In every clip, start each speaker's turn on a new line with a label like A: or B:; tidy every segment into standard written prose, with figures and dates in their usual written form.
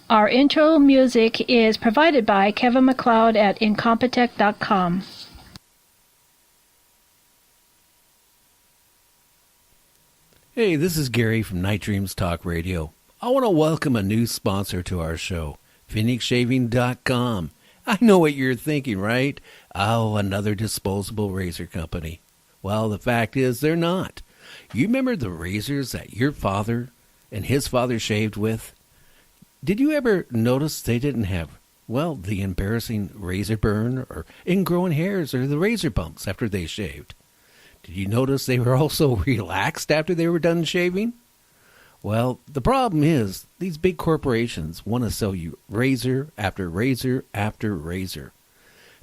A: Our intro music is provided by Kevin MacLeod at Incompetech.com.
B: Hey, this is Gary from Night Dreams Talk Radio. I want to welcome a new sponsor to our show, PhoenixShaving.com. I know what you're thinking, right? Oh, another disposable razor company. Well, the fact is they're not. You remember the razors that your father and his father shaved with? Did you ever notice they didn't have, well, the embarrassing razor burn or ingrowing hairs or the razor bumps after they shaved? Did you notice they were also relaxed after they were done shaving? Well, the problem is these big corporations want to sell you razor after razor after razor.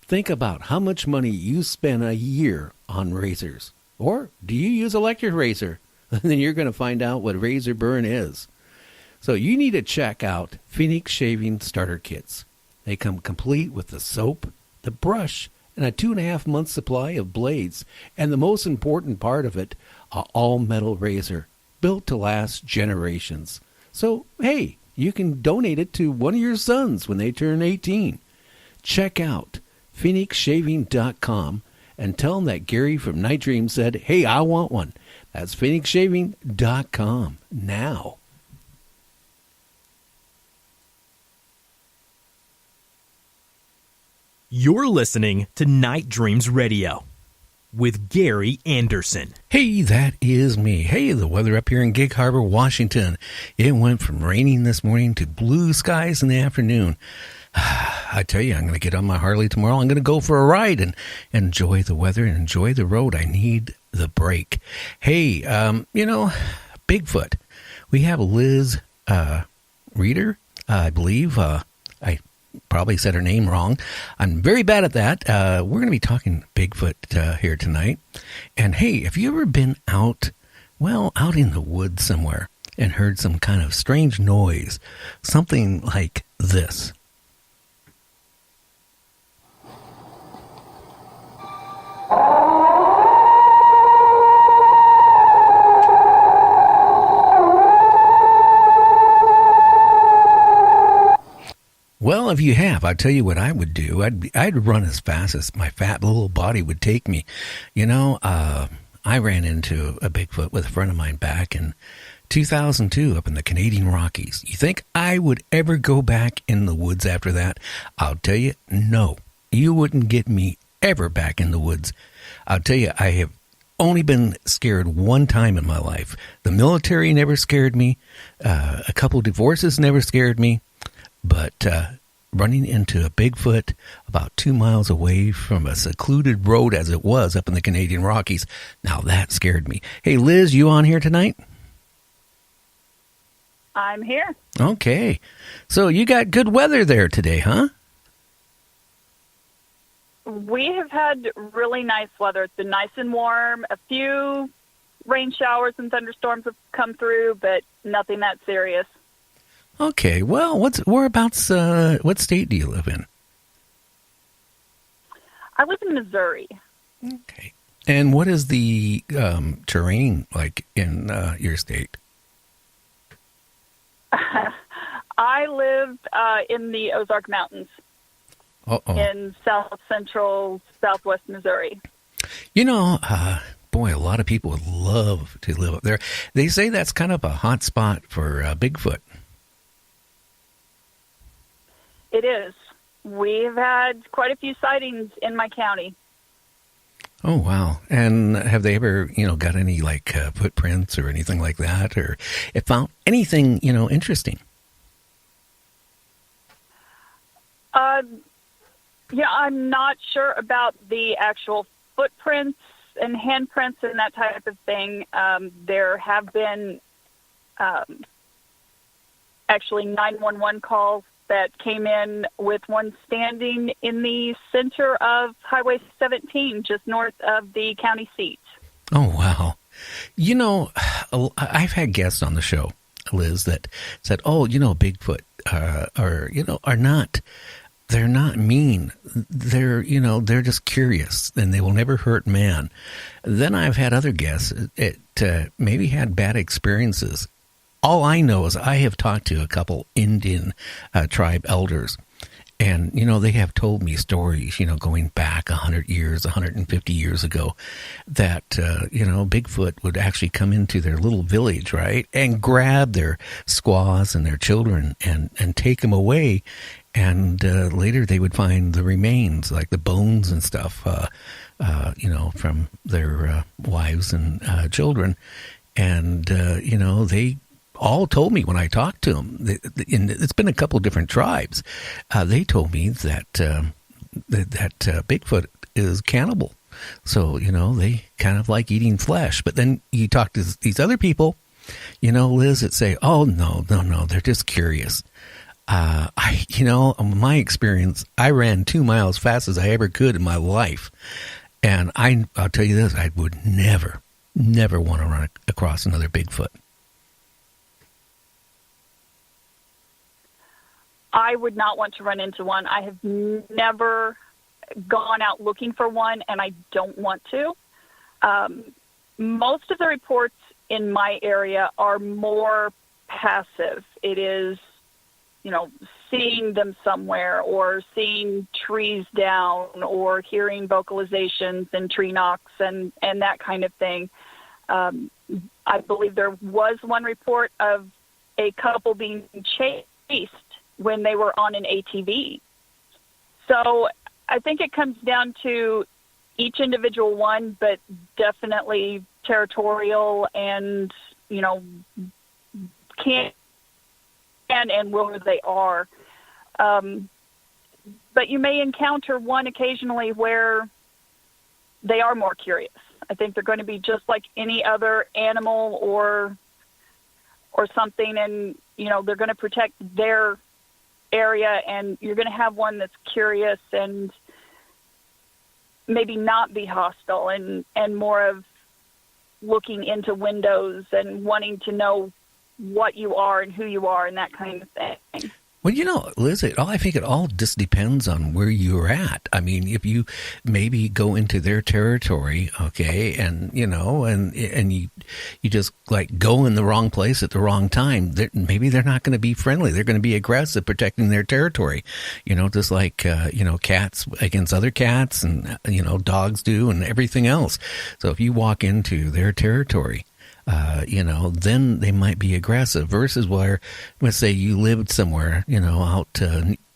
B: Think about how much money you spend a year on razors. Or do you use electric razor? Then you're going to find out what razor burn is. So you need to check out Phoenix Shaving Starter Kits. They come complete with the soap, the brush, and a 2.5-month supply of blades, and the most important part of it, an all-metal razor, built to last generations. So, hey, you can donate it to one of your sons when they turn 18. Check out PhoenixShaving.com and tell them that Gary from Night Dream said, hey, I want one. That's PhoenixShaving.com now.
C: You're listening to Night Dreams Radio with Gary Anderson.
B: Hey, that is me. Hey, the weather up here in Gig Harbor, Washington. It went from raining this morning to blue skies in the afternoon. I tell you, I'm going to get on my Harley tomorrow. I'm going to go for a ride and enjoy the weather and enjoy the road. I need the break. Hey, Bigfoot. We have Liz Reeder, I believe. I probably said her name wrong. I'm very bad at that. We're going to be talking Bigfoot here tonight. And hey, have you ever been out in the woods somewhere and heard some kind of strange noise? Something like this. Well, if you have, I'll tell you what I would do. I'd run as fast as my fat little body would take me. I ran into a Bigfoot with a friend of mine back in 2002 up in the Canadian Rockies. You think I would ever go back in the woods after that? I'll tell you, no. You wouldn't get me ever back in the woods. I'll tell you, I have only been scared one time in my life. The military never scared me. A couple divorces never scared me. But running into a Bigfoot about 2 miles away from a secluded road as it was up in the Canadian Rockies, now that scared me. Hey, Liz, you on here tonight?
D: I'm here.
B: Okay. So you got good weather there today, huh?
D: We have had really nice weather. It's been nice and warm. A few rain showers and thunderstorms have come through, but nothing that serious.
B: Okay, well, what state do you live in?
D: I live in Missouri.
B: Okay. And what is the terrain like in your state?
D: I live in the Ozark Mountains in south-central, southwest Missouri.
B: Boy, a lot of people would love to live up there. They say that's kind of a hot spot for Bigfoot.
D: It is. We've had quite a few sightings in my county.
B: Oh, wow. And have they ever, got any, footprints or anything like that? Or found anything, interesting?
D: Yeah, I'm not sure about the actual footprints and handprints and that type of thing. There have been actually 911 calls that came in with one standing in the center of Highway 17, just north of the county seat.
B: Oh, wow. I've had guests on the show, Liz, that said, Bigfoot they're not mean. They're just curious and they will never hurt man. Then I've had other guests that maybe had bad experiences All I know is I have talked to a couple Indian tribe elders. And, they have told me stories, going back 100 years, 150 years ago, that, Bigfoot would actually come into their little village, right, and grab their squaws and their children and take them away. And later they would find the remains, like the bones and stuff, from their wives and children. And, they all told me when I talked to them, and it's been a couple of different tribes, they told me that Bigfoot is cannibal. So, they kind of like eating flesh. But then you talk to these other people, Liz, that say, oh, no, they're just curious. My experience, I ran 2 miles fast as I ever could in my life. And I'll tell you this, I would never want to run across another Bigfoot.
D: I would not want to run into one. I have never gone out looking for one, and I don't want to. Most of the reports in my area are more passive. It is, seeing them somewhere or seeing trees down or hearing vocalizations and tree knocks and that kind of thing. I believe there was one report of a couple being chased when they were on an ATV. So I think it comes down to each individual one, but definitely territorial and, can and will where they are. But you may encounter one occasionally where they are more curious. I think they're going to be just like any other animal or something, and, they're going to protect their area, and you're going to have one that's curious and maybe not be hostile and more of looking into windows and wanting to know what you are and who you are and that kind of thing.
B: Well, Liz, I think it all just depends on where you're at. I mean, if you maybe go into their territory, okay, and you just like go in the wrong place at the wrong time, maybe they're not going to be friendly. They're going to be aggressive, protecting their territory. Just like cats against other cats, and dogs do, and everything else. So if you walk into their territory, then they might be aggressive versus where, let's say you lived somewhere, out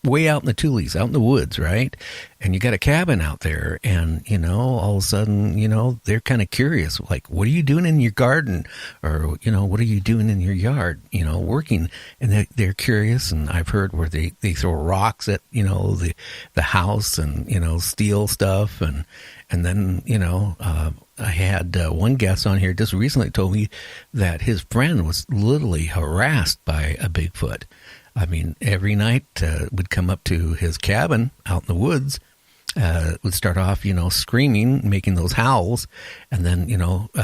B: way out in the Tules, out in the woods, right? And you got a cabin out there and, all of a sudden, they're kind of curious, like, what are you doing in your garden? Or, what are you doing in your yard, working? And they're curious. And I've heard where they throw rocks at, the house and, steal stuff. And then, I had one guest on here just recently told me that his friend was literally harassed by a Bigfoot. I mean, every night would come up to his cabin out in the woods, would start off, screaming, making those howls, and then,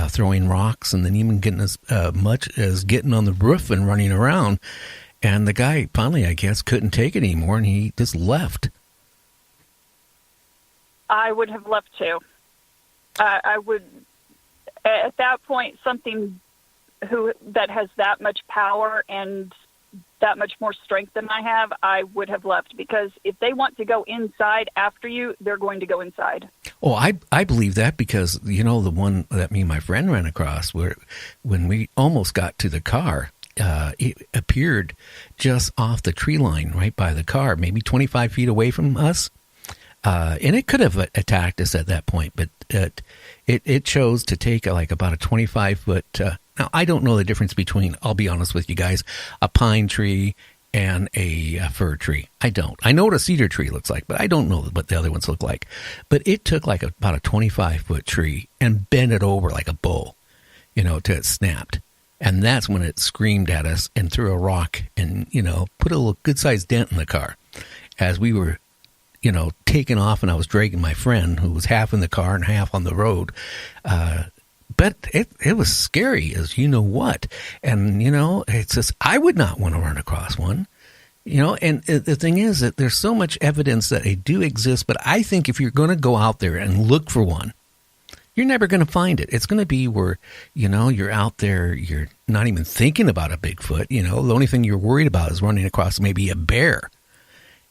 B: throwing rocks, and then even getting as much as getting on the roof and running around. And the guy finally, I guess, couldn't take it anymore, and he just left.
D: I would have left too. I would, at that point, something that has that much power and that much more strength than I have, I would have left, because if they want to go inside after you, they're going to go inside.
B: Oh, I believe that, because, the one that me and my friend ran across, where when we almost got to the car, it appeared just off the tree line right by the car, maybe 25 feet away from us. And it could have attacked us at that point, but it chose to take about a 25-foot. Now, I don't know the difference between, I'll be honest with you guys, a pine tree and a fir tree. I don't. I know what a cedar tree looks like, but I don't know what the other ones look like. But it took about a 25-foot tree and bent it over like a bow, till it snapped. And that's when it screamed at us and threw a rock and, put a little good-sized dent in the car. As we were taking off, and I was dragging my friend who was half in the car and half on the road. But it was scary as you know what. And, it's just, I would not want to run across one, and the thing is that there's so much evidence that they do exist. But I think if you're going to go out there and look for one, you're never going to find it. It's going to be where, you're out there, you're not even thinking about a Bigfoot. The only thing you're worried about is running across maybe a bear.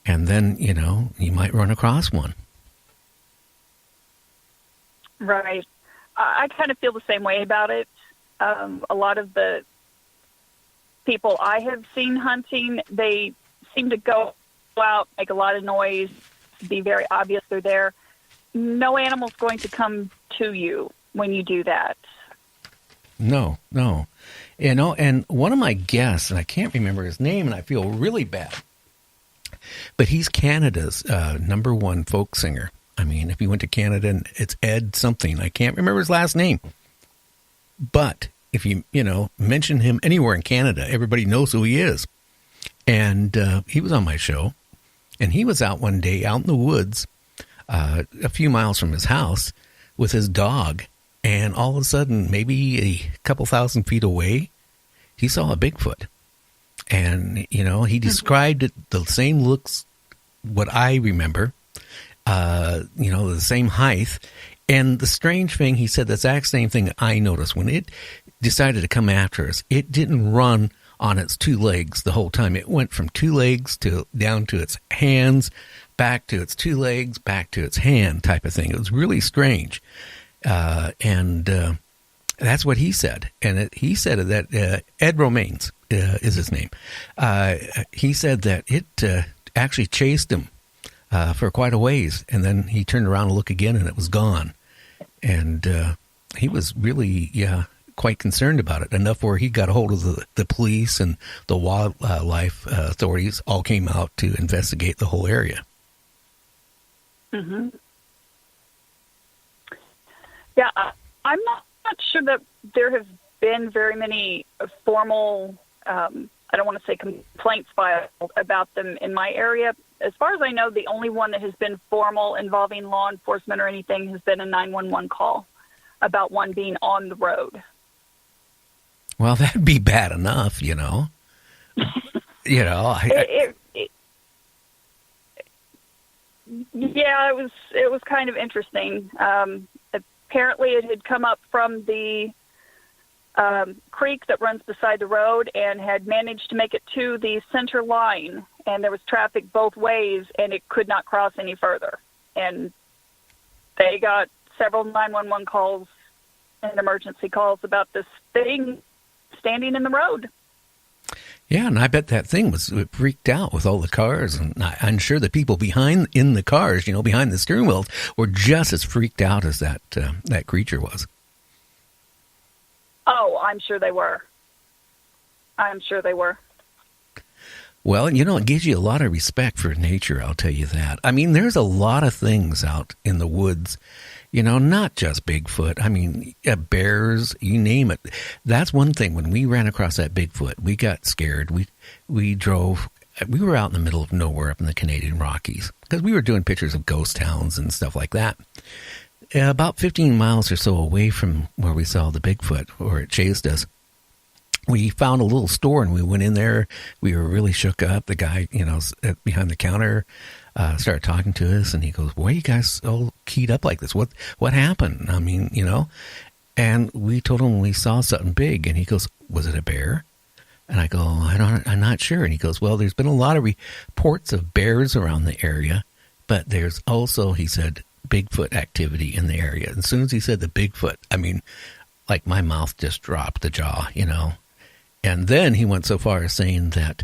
B: And then, you might run across one.
D: Right. I kind of feel the same way about it. A lot of the people I have seen hunting, they seem to go out, make a lot of noise, be very obvious they're there. No animal's going to come to you when you do that.
B: No. And one of my guests, and I can't remember his name, and I feel really bad, but he's Canada's number one folk singer. I mean, if you went to Canada, and it's Ed something. I can't remember his last name. But if you mention him anywhere in Canada, everybody knows who he is. And he was on my show, and he was out one day out in the woods a few miles from his house with his dog, and all of a sudden, maybe a couple thousand feet away, he saw a Bigfoot. And, he described it, the same looks, what I remember, the same height. And the strange thing, he said the exact same thing I noticed. When it decided to come after us, it didn't run on its two legs the whole time. It went from two legs down to its hands, back to its two legs, back to its hand type of thing. It was really strange. And that's what he said. And he said that Ed Romaines is his name. He said that it actually chased him for quite a ways, and then he turned around to look again, and it was gone. And he was really, quite concerned about it, enough where he got a hold of the police, and the wildlife authorities all came out to investigate the whole area.
D: Mm-hmm. Yeah, I'm not sure that there have been very many formal, I don't want to say complaints filed about them in my area. As far as I know, the only one that has been formal involving law enforcement or anything has been a 911 call about one being on the road.
B: Well, that'd be bad enough, Yeah, it was kind of interesting. Apparently, it had come up from the creek that runs beside the road and had managed to make it to the center line, and there was traffic both ways, and it could not cross any further. And they got several 911 calls and emergency calls about this thing standing in the road. Yeah, and I bet that thing was freaked out with all the cars, and I'm sure the people in the cars, behind the steering wheels, were just as freaked out as that creature was.
D: Oh, I'm sure they were.
B: Well, it gives you a lot of respect for nature, I'll tell you that. I mean, there's a lot of things out in the woods, not just Bigfoot. I mean, bears, you name it. That's one thing. When we ran across that Bigfoot, we got scared. We drove. We were out in the middle of nowhere up in the Canadian Rockies because we were doing pictures of ghost towns and stuff like that. About 15 miles or so away from where we saw the Bigfoot, or it chased us, we found a little store, and we went in there. We were really shook up. The guy, behind the counter, started talking to us, and he goes, "Why are you guys all keyed up like this? What happened?" I mean, and we told him we saw something big, and he goes, "Was it a bear?" And I go, I'm not sure. And he goes, "Well, there's been a lot of reports of bears around the area, but there's also," he said, "Bigfoot activity in the area." And as soon as he said the Bigfoot, I mean, like my mouth just dropped, the jaw, And then he went so far as saying that